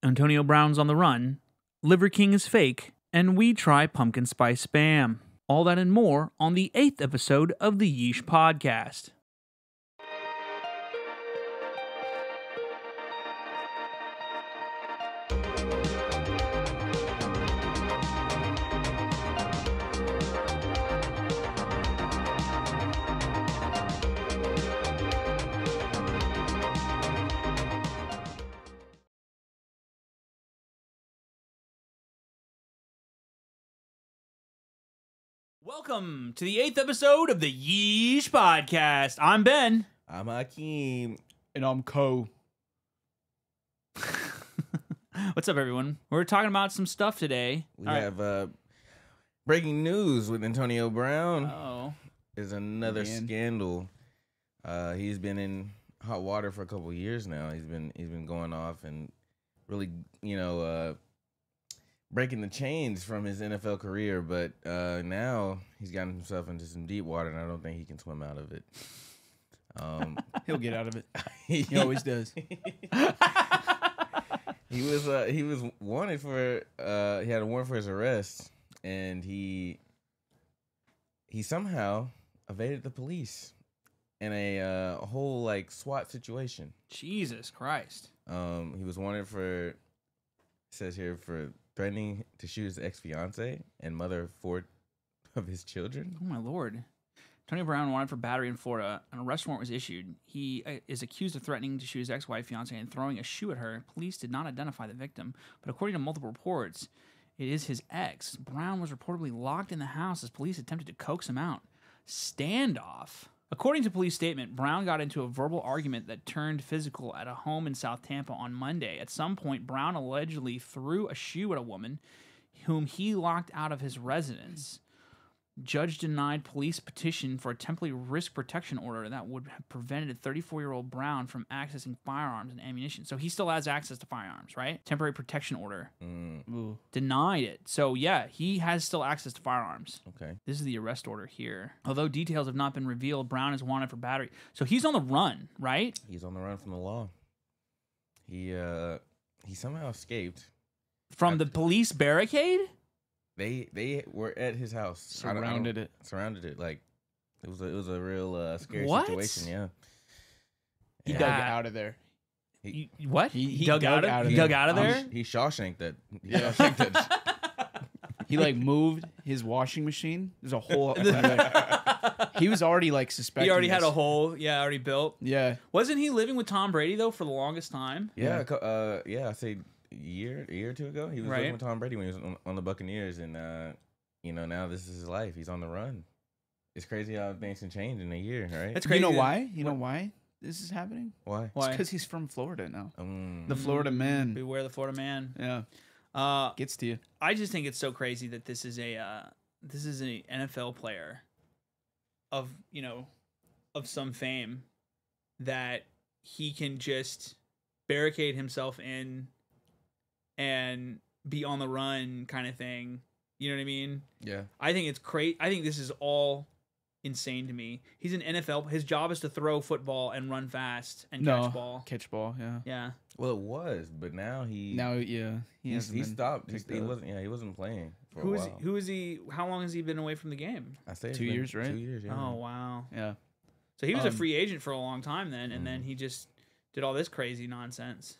Antonio Brown's on the run, Liver King is fake, and we try pumpkin spice spam. All that and more on the 8th episode of the YEESH podcast. Welcome to the 8th episode of the YEESH podcast. I'm Ben. I'm Hakeem. And I'm Ko. What's up, everyone? We're talking about some stuff today. We have breaking news with Antonio Brown. Oh, There's another scandal. He's been in hot water for a couple of years now. He's been going off and really, breaking the chains from his NFL career. But now he's gotten himself into some deep water, and I don't think he can swim out of it. He'll get out of it. He always does. He was wanted for he had a warrant for his arrest, and he somehow evaded the police in a whole like SWAT situation. Jesus Christ. He was wanted for, it says here, for threatening to shoot his ex-fiance and mother of 4 of his children. Oh, my Lord. Tony Brown wanted for battery in Florida. An arrest warrant was issued. He is accused of threatening to shoot his ex-wife, fiance, and throwing a shoe at her. Police did not identify the victim, but according to multiple reports, it is his ex. Brown was reportedly locked in the house as police attempted to coax him out. Standoff. According to police statement, Brown got into a verbal argument that turned physical at a home in South Tampa on Monday. At some point, Brown allegedly threw a shoe at a woman whom he locked out of his residence. Judge denied police petition for a temporary risk protection order that would have prevented 34-year-old Brown from accessing firearms and ammunition. So he still has access to firearms, right? Temporary protection order. Denied it. So yeah, he has still access to firearms. Okay. This is the arrest order here. Although details have not been revealed, Brown is wanted for battery. So he's on the run, right? He's on the run from the law. He somehow escaped From the police barricade? They were at his house. Surrounded it. Surrounded it. Like it was a real scary What? situation. Yeah. He Yeah. dug out of there. What? He dug out of there. dug out of there? He Shawshanked that. Yeah. He like moved his washing machine. There's a whole. He was already like suspecting. He already had this. a hole, already built. Yeah. Wasn't he living with Tom Brady though for the longest time? Yeah. I say a year or two ago, he was living with Tom Brady when he was on the Buccaneers, and now this is his life. He's on the run. It's crazy how things can change in a year, right? That's crazy. You know why? You know why this is happening? Why? Why? It's because he's from Florida now. The The Florida man. Beware the Florida man. Yeah. Gets to you. I just think it's so crazy that this is an NFL player of some fame that he can just barricade himself in and be on the run kind of thing. You know what I mean? Yeah. I think it's crazy. I think this is all insane to me. He's an NFL. His job is to throw football and run fast and catch ball. Catch ball, yeah. Yeah. Well, it was, but now he he stopped. picked He up. wasn't playing for a Who is while. Who is he? How long has he been away from the game? I say it's 2 been years, right? 2 years. Yeah. Oh wow. Yeah. So he was a free agent for a long time then, and then he just did all this crazy nonsense.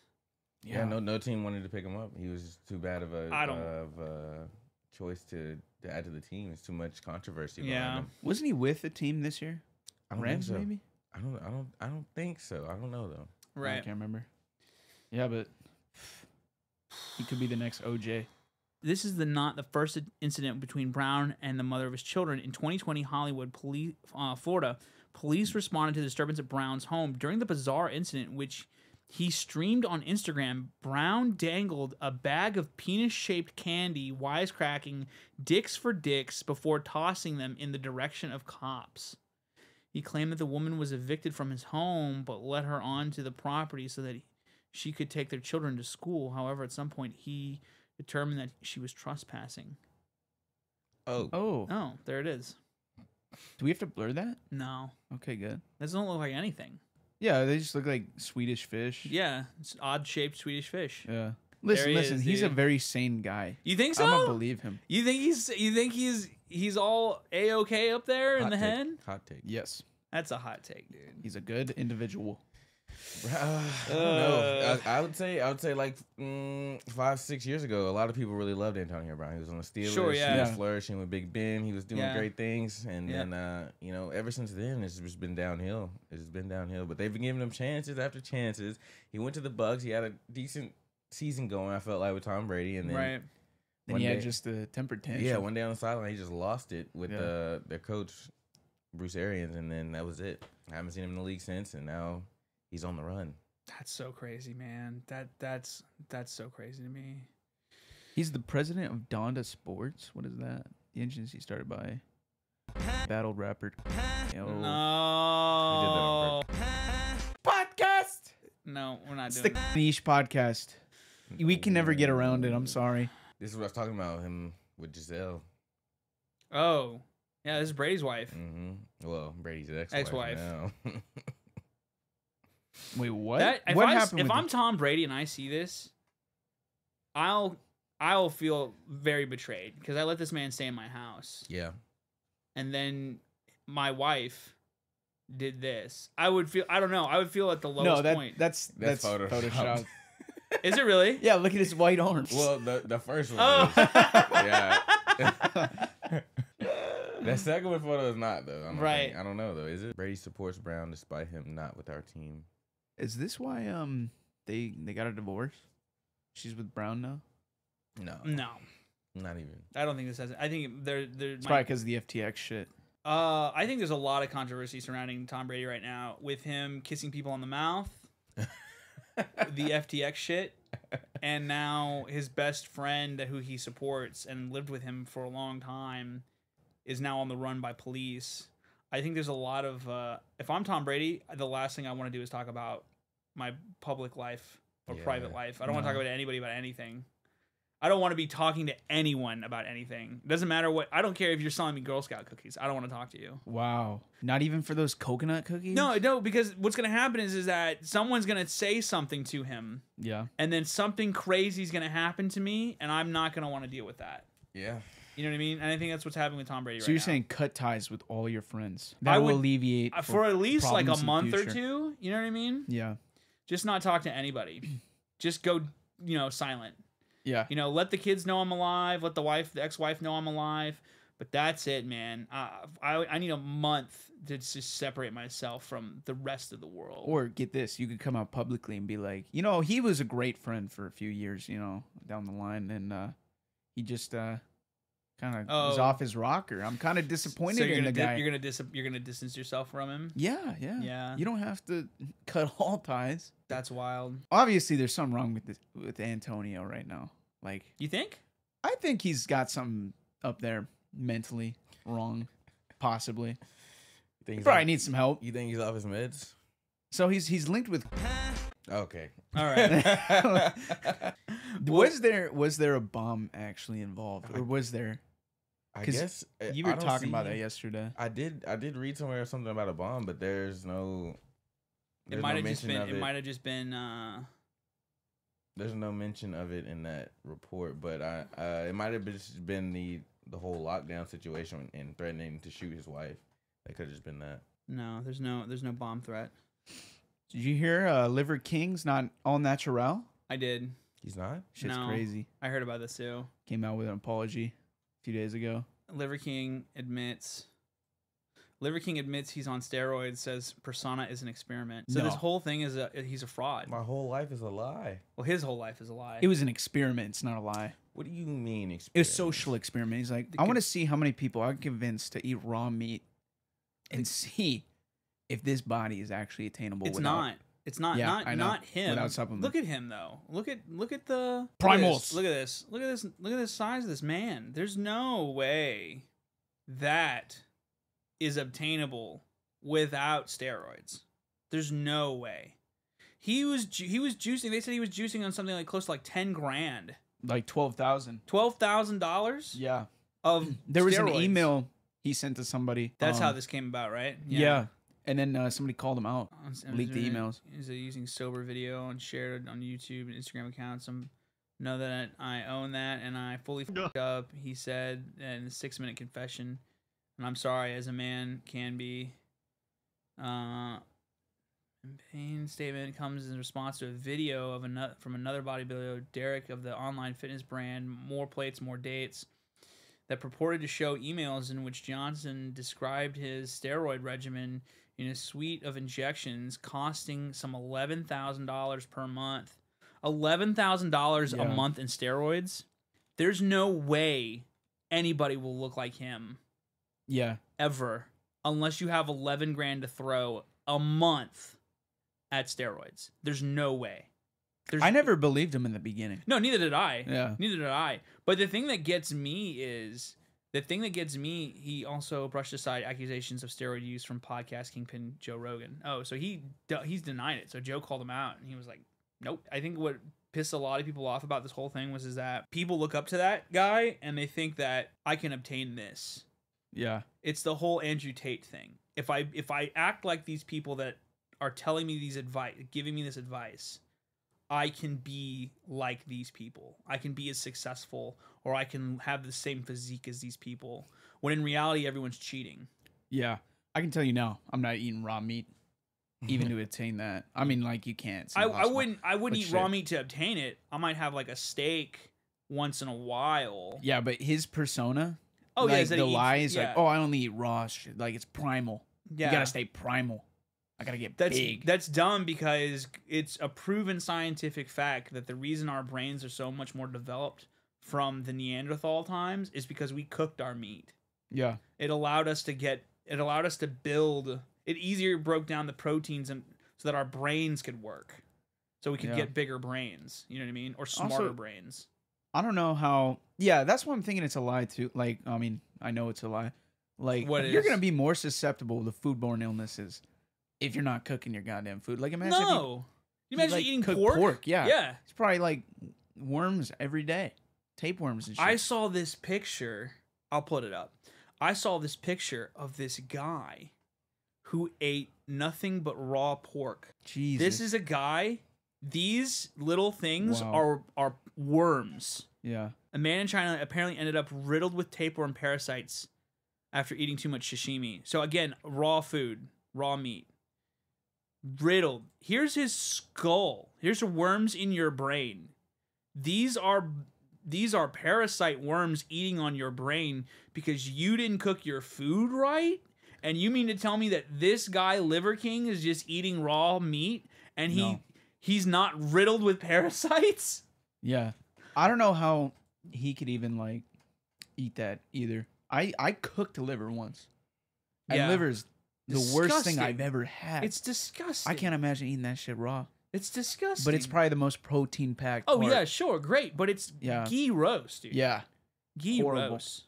Yeah. No team wanted to pick him up. He was just too bad of a choice to add to the team. It's too much controversy behind him. Wasn't he with a team this year? I don't Rams, think so. maybe? I don't think so. I don't know though. Right. I can't remember. Yeah, but he could be the next OJ. This is not the first incident between Brown and the mother of his children. In 2020, Florida, police responded to the disturbance at Brown's home. During the bizarre incident, which he streamed on Instagram, Brown dangled a bag of penis-shaped candy, wisecracking dicks for dicks before tossing them in the direction of cops. He claimed that the woman was evicted from his home, but let her onto the property so that she could take their children to school. However, at some point, he determined that she was trespassing. Oh, there it is. Do we have to blur that? No. Okay, good. That doesn't look like anything. Yeah, they just look like Swedish fish. Yeah, it's odd-shaped Swedish fish. Yeah. Listen, he's a very sane guy. You think so? I'm gonna believe him. You think he's all A-okay up there in the head? Hot take. Yes. That's a hot take, dude. He's a good individual. I don't know. I would say like 5-6 years ago, a lot of people really loved Antonio Brown. He was on the Steelers. Sure, yeah. He was flourishing with Big Ben. He was doing great things, and Yeah. then you know, ever since then, it's just been downhill. It's just been downhill. But they've been giving him chances after chances. He went to the Bucs. He had a decent season going, I felt like, with Tom Brady, and then Right. Then he had just a temper tantrum. yeah, one day on the sideline, he just lost it with their coach Bruce Arians, and then that was it. I haven't seen him in the league since, and now he's on the run. That's so crazy, man. That's so crazy to me. He's the president of Donda Sports. What is that? The agency started by battled rapper. No. Podcast. No, we're not It's doing the that. YEESH podcast. We can never get around it. I'm sorry. This is what I was talking about, him with Giselle. Oh. Yeah, this is Brady's wife. Well, Brady's Ex-wife. now. Wait, what? What happened? If I'm Tom Brady and I see this, I'll feel very betrayed because I let this man stay in my house. Yeah. And then my wife did this. I would feel, I don't know, I would feel at the lowest point. That's Photoshop. Is it really? Yeah, look at his white arms. Well, the first one. Oh. Is. Yeah. That second one photo is not though. I don't know though. Is it? Brady supports Brown despite him not with our team. Is this why they got a divorce? She's with Brown now. No. Not even. I don't think this has. I think It's probably because of the FTX shit. I think there's a lot of controversy surrounding Tom Brady right now with him kissing people on the mouth, the FTX shit, and now his best friend who he supports and lived with him for a long time is now on the run by police. I think there's a lot of if I'm Tom Brady, the last thing I want to do is talk about my public life or private life. I don't want to talk about anybody about anything. I don't want to be talking to anyone about anything. It doesn't matter what. I don't care if you're selling me Girl Scout cookies. I don't want to talk to you. Wow. Not even for those coconut cookies? No, because what's going to happen is that someone's going to say something to him. Yeah. And then something crazy is going to happen to me, and I'm not going to want to deal with that. Yeah. You know what I mean? And I think that's what's happening with Tom Brady So right you're now. saying cut ties with all your friends. That will alleviate for at least like a problems in the month or future. two. You know what I mean? Yeah. Just not talk to anybody. Just go, silent. Yeah. Let the kids know I'm alive. Let the ex-wife know I'm alive. But that's it, man. I need a month to just separate myself from the rest of the world. Or get this, you could come out publicly and be like, he was a great friend for a few years, down the line, and he just kind of was off his rocker. I'm kind of disappointed in the guy. You're gonna distance yourself from him. Yeah. You don't have to cut all ties. That's wild. Obviously, there's something wrong with Antonio right now. Like, you think? I think he's got something up there mentally wrong, possibly. He probably needs some help. You think he's off his meds? So he's linked with. Okay. All right. Was there a bomb actually involved, or was there? I guess you were talking about that yesterday. I did read somewhere something about a bomb, but there's no. It might have just been. There's no mention of it in that report, but it might have just been the whole lockdown situation and threatening to shoot his wife. That could have just been that. No, there's no bomb threat. Did you hear Liver King's not all natural? I did. He's not? Shit's crazy. I heard about this too. Came out with an apology a few days ago. Liver King admits he's on steroids, says persona is an experiment. So this whole thing is he's a fraud. My whole life is a lie. Well, his whole life is a lie. It was an experiment. It's not a lie. What do you mean experiment? It was a social experiment. He's like, I want to see how many people I can convince to eat raw meat and see if this body is actually attainable. It's not. It's not. Yeah, not him. Without supplements. Look at him though. Look at the primals. Look at this. Look at this size of this man. There's no way that is obtainable without steroids. There's no way. He was juicing. They said he was juicing on something like close to like 10 grand. Like $12,000. $12,000. Yeah. There was an email he sent to somebody. That's how this came about, right? Yeah. And then somebody called him out, leaked the emails. He's using sober video and shared it on YouTube and Instagram account. Some Know that I own that, and I fully fucked up, he said in a 6-minute confession. And I'm sorry, as a man can be. Campaign statement comes in response to a video of from another bodybuilder, Derek, of the online fitness brand More Plates, More Dates, that purported to show emails in which Johnson described his steroid regimen in a suite of injections costing some $11,000 per month. $11,000 a month in steroids? There's no way anybody will look like him. Yeah. Ever. Unless you have 11 grand to throw a month at steroids. There's no way. I never believed him in the beginning. No, neither did I. Yeah. Neither did I. But the thing that gets me is... he also brushed aside accusations of steroid use from podcast kingpin Joe Rogan. Oh, so he's denied it. So Joe called him out, and he was like, nope. I think what pissed a lot of people off about this whole thing is that people look up to that guy, and they think that I can obtain this. Yeah. It's the whole Andrew Tate thing. If I act like these people that are telling me these advice, giving me this advice, I can be like these people. I can be as successful, or I can have the same physique as these people. When in reality, everyone's cheating. Yeah. I can tell you now, I'm not eating raw meat, even to attain that. I mean, like, you can't. I wouldn't eat raw meat to obtain it. I might have like a steak once in a while. Yeah, but his persona... Oh, like, yeah, the lie is like, oh, I only eat raw shit. Like, it's primal. Yeah. You gotta stay primal. I gotta get big. That's dumb, because it's a proven scientific fact that the reason our brains are so much more developed from the Neanderthal times is because we cooked our meat. Yeah. It allowed us to build. It easier broke down the proteins so that our brains could work. So we could get bigger brains. You know what I mean? Or smarter brains. I don't know how. Yeah, that's why I'm thinking it's a lie too. Like, I mean, I know it's a lie. Like, you're gonna be more susceptible to foodborne illnesses if you're not cooking your goddamn food. Like, imagine. You imagine like, eating pork? Yeah. Yeah. It's probably like worms every day, tapeworms and shit. I saw this picture. I'll put it up. I saw this picture of this guy who ate nothing but raw pork. Jesus. This is a guy. These little things are worms. Yeah. A man in China apparently ended up riddled with tapeworm parasites after eating too much sashimi. So again, raw food, raw meat. Riddled. Here's his skull. Here's the worms in your brain. These are parasite worms eating on your brain because you didn't cook your food right? And you mean to tell me that this guy, Liver King, is just eating raw meat and he's not riddled with parasites? Yeah. I don't know how he could even, like, eat that either. I cooked liver once. And liver's the worst thing I've ever had. It's disgusting. I can't imagine eating that shit raw. It's disgusting. But it's probably the most protein-packed Oh, part. yeah, sure. Great. But it's ghee roast, dude. Yeah. Ghee roast.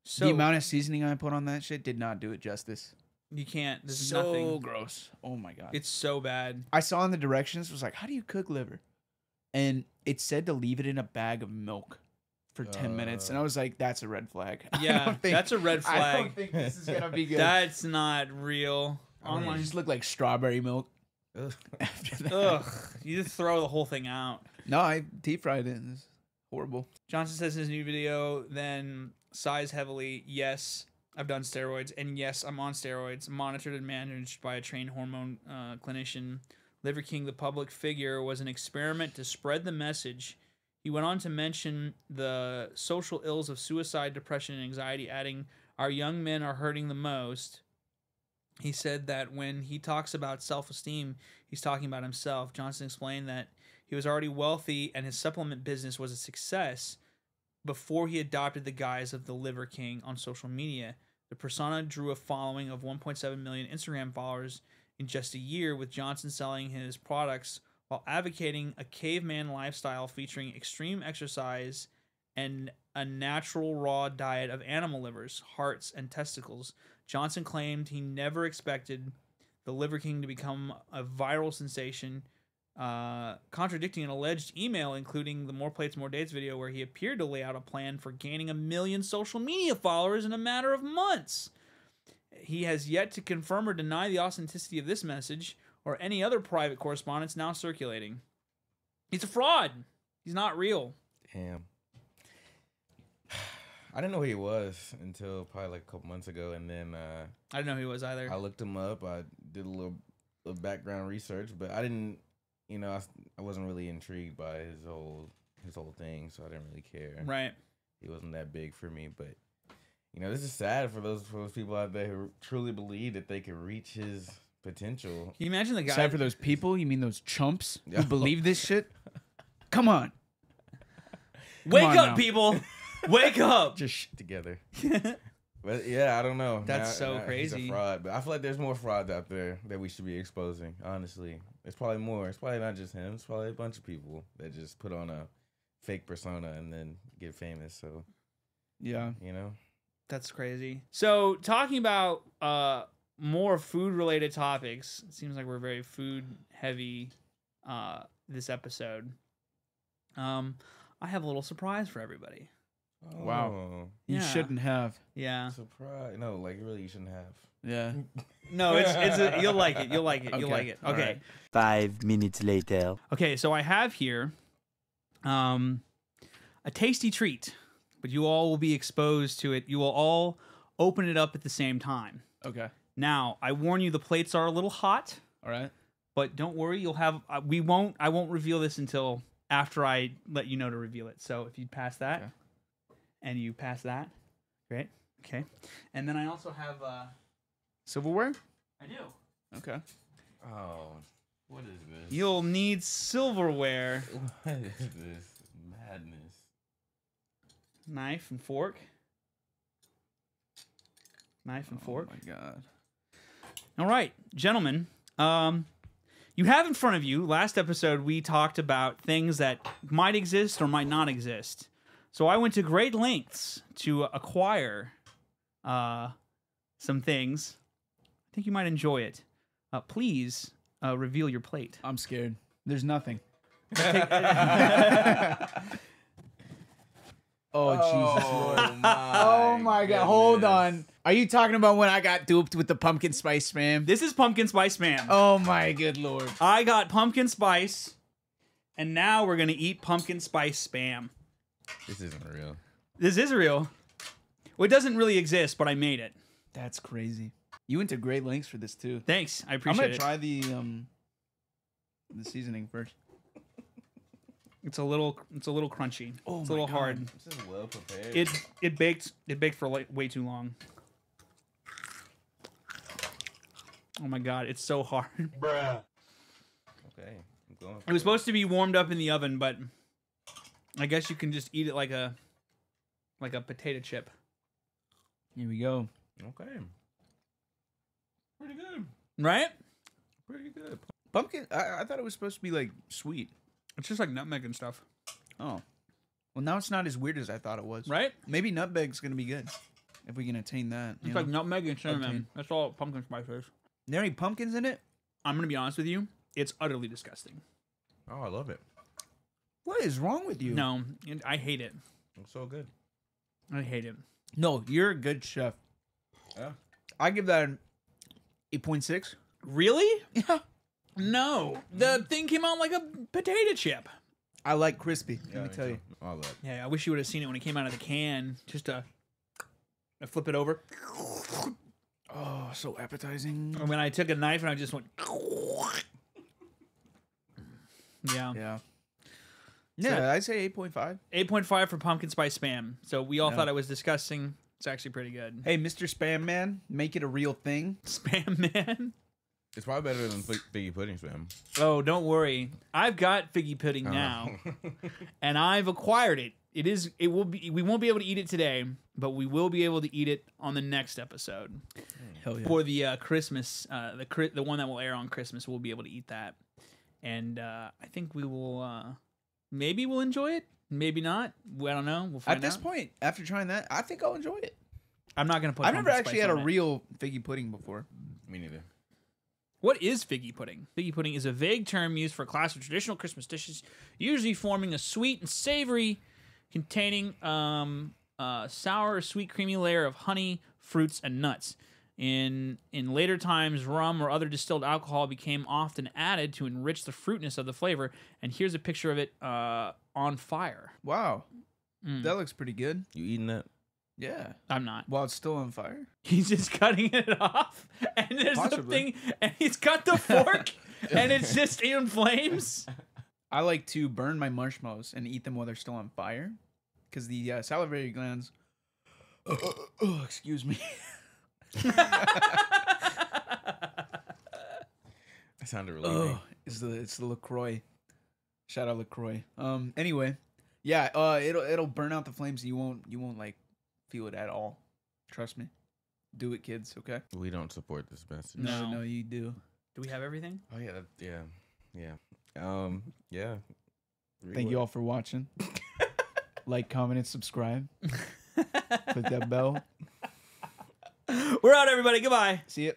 So, the amount of seasoning I put on that shit did not do it justice. You can't. This is so nothing. gross. Oh, my God. It's so bad. I saw in the directions, it was like, how do you cook liver? And it said to leave it in a bag of milk for 10 minutes. And I was like, that's a red flag. Yeah, that's a red flag. I don't think this is going to be good. That's not real. Online just looked like strawberry milk. After that. Ugh. You just throw the whole thing out. No, I deep fried it. It's horrible. Johnson says in his new video, then sighs heavily, yes, I've done steroids, and yes, I'm on steroids, monitored and managed by a trained hormone clinician. Liver King, the public figure, was an experiment to spread the message. He went on to mention the social ills of suicide, depression, and anxiety, adding, our young men are hurting the most. He said that when he talks about self-esteem, he's talking about himself. Johnson explained that he was already wealthy and his supplement business was a success before he adopted the guise of the Liver King on social media. The persona drew a following of 1.7 million Instagram followers in just a year, with Johnson selling his products while advocating a caveman lifestyle featuring extreme exercise and a natural raw diet of animal livers, hearts, and testicles. Johnson claimed he never expected the Liver King to become a viral sensation, contradicting an alleged email including the More Plates, More Dates video where he appeared to lay out a plan for gaining 1 million social media followers in a matter of months. He has yet to confirm or deny the authenticity of this message or any other private correspondence now circulating. He's a fraud. He's not real. Damn. I didn't know who he was until probably like a couple months ago, and then I didn't know who he was either. I looked him up. I did a little background research, but I didn't, I wasn't really intrigued by his whole thing, so I didn't really care. Right. He wasn't that big for me, but this is sad for those people out there who truly believe that they can reach his potential. Can you imagine the guy? Sad for those people? You mean those chumps who believe this shit? Come on. Wake up, people. Wake up. Just shit together. But yeah, I don't know. That's so crazy. He's a fraud, but I feel like there's more frauds out there that we should be exposing. Honestly, it's probably more. It's probably not just him. It's probably a bunch of people that just put on a fake persona and then get famous. So yeah, that's crazy. So talking about more food related topics, it seems like we're very food heavy this episode. I have a little surprise for everybody. Oh, wow. You shouldn't have. Yeah. Surprise. No, like really you shouldn't have. Yeah. No, you'll like it. You'll like it. Okay. You'll like it. Okay. Right. 5 minutes later. Okay, so I have here a tasty treat, but you all will be exposed to it. You will all open it up at the same time. Okay. Now, I warn you, the plates are a little hot. All right. But don't worry, you'll have. I won't reveal this until after I let you know to reveal it. So if you pass that, okay. And you pass that, great. Okay. And then I also have silverware. I do. Okay. Oh, what is this? You'll need silverware. What is this madness? Knife and fork. Knife and fork. Oh my god. All right, gentlemen. You have in front of you, last episode we talked about things that might exist or might not exist. So I went to great lengths to acquire some things. I think you might enjoy it. Please reveal your plate. I'm scared. There's nothing. Oh, Jesus Lord. Oh my God. Hold on. Are you talking about when I got duped with the pumpkin spice spam? This is pumpkin spice spam. Oh my good Lord. I got pumpkin spice, and now we're going to eat pumpkin spice spam. This isn't real. This is real. Well, it doesn't really exist, but I made it. That's crazy. You went to great lengths for this too. Thanks. I appreciate it. I'm going to try the seasoning first. It's a little crunchy. Oh, it's a little hard. This is well prepared. It baked for like way too long. Oh my God, it's so hard. Bruh. Okay, I'm going. It was supposed to be warmed up in the oven, but I guess you can just eat it like a potato chip. Here we go. Okay. Pretty good. Right? Pretty good. Pumpkin. I thought it was supposed to be like sweet. It's just like nutmeg and stuff. Oh. Well, now it's not as weird as I thought it was. Right? Maybe nutmeg's going to be good. If we can attain that. It's like nutmeg and cinnamon. That's all pumpkin spice is. There any pumpkins in it? I'm going to be honest with you. It's utterly disgusting. Oh, I love it. What is wrong with you? No, I hate it. It's so good. I hate it. No, you're a good chef. Yeah. I give that an 8.6. Really? Yeah. No. The thing came out like a potato chip. I like crispy. Yeah, Let me tell you. All that. Yeah, I wish you would have seen it when it came out of the can. Just to flip it over. Oh, so appetizing. And when I took a knife and I just went. Yeah. Yeah. So Yeah, I'd say 8.5. 8.5 for pumpkin spice spam. So we all thought it was disgusting. It's actually pretty good. Hey, Mr. Spam Man, make it a real thing. Spam Man. It's probably better than figgy pudding spam. Oh, don't worry. I've got figgy pudding now, and I've acquired it. We won't be able to eat it today, but we will be able to eat it on the next episode. Hell yeah. For the Christmas, the one that will air on Christmas, we'll be able to eat that, and I think we will. Maybe we'll enjoy it. Maybe not. I don't know. We'll find out. At this point, after trying that, I think I'll enjoy it. I'm not gonna put. I've never pumpkin actually spice had a on it. real figgy pudding before. Me neither. What is figgy pudding? Figgy pudding is a vague term used for a class of traditional Christmas dishes, usually forming a sweet and savory, containing sour or sweet creamy layer of honey, fruits, and nuts. In later times, rum or other distilled alcohol became often added to enrich the fruitness of the flavor. And here's a picture of it on fire. Wow. That looks pretty good. You eating that? Yeah. I'm not. While it's still on fire? He's just cutting it off. And there's the thing. And he's got the fork. And it's just in flames. I like to burn my marshmallows and eat them while they're still on fire. Because the salivary glands... excuse me. That sounded relieving. It's the LaCroix. Shout out LaCroix. Anyway, yeah. It'll burn out the flames. You won't like feel it at all. Trust me. Do it, kids. Okay. We don't support this message. No, you do. Do we have everything? Oh yeah, yeah. Yeah. Thank you all for watching. Like, comment, and subscribe. Click that bell. We're out, everybody. Goodbye. See ya.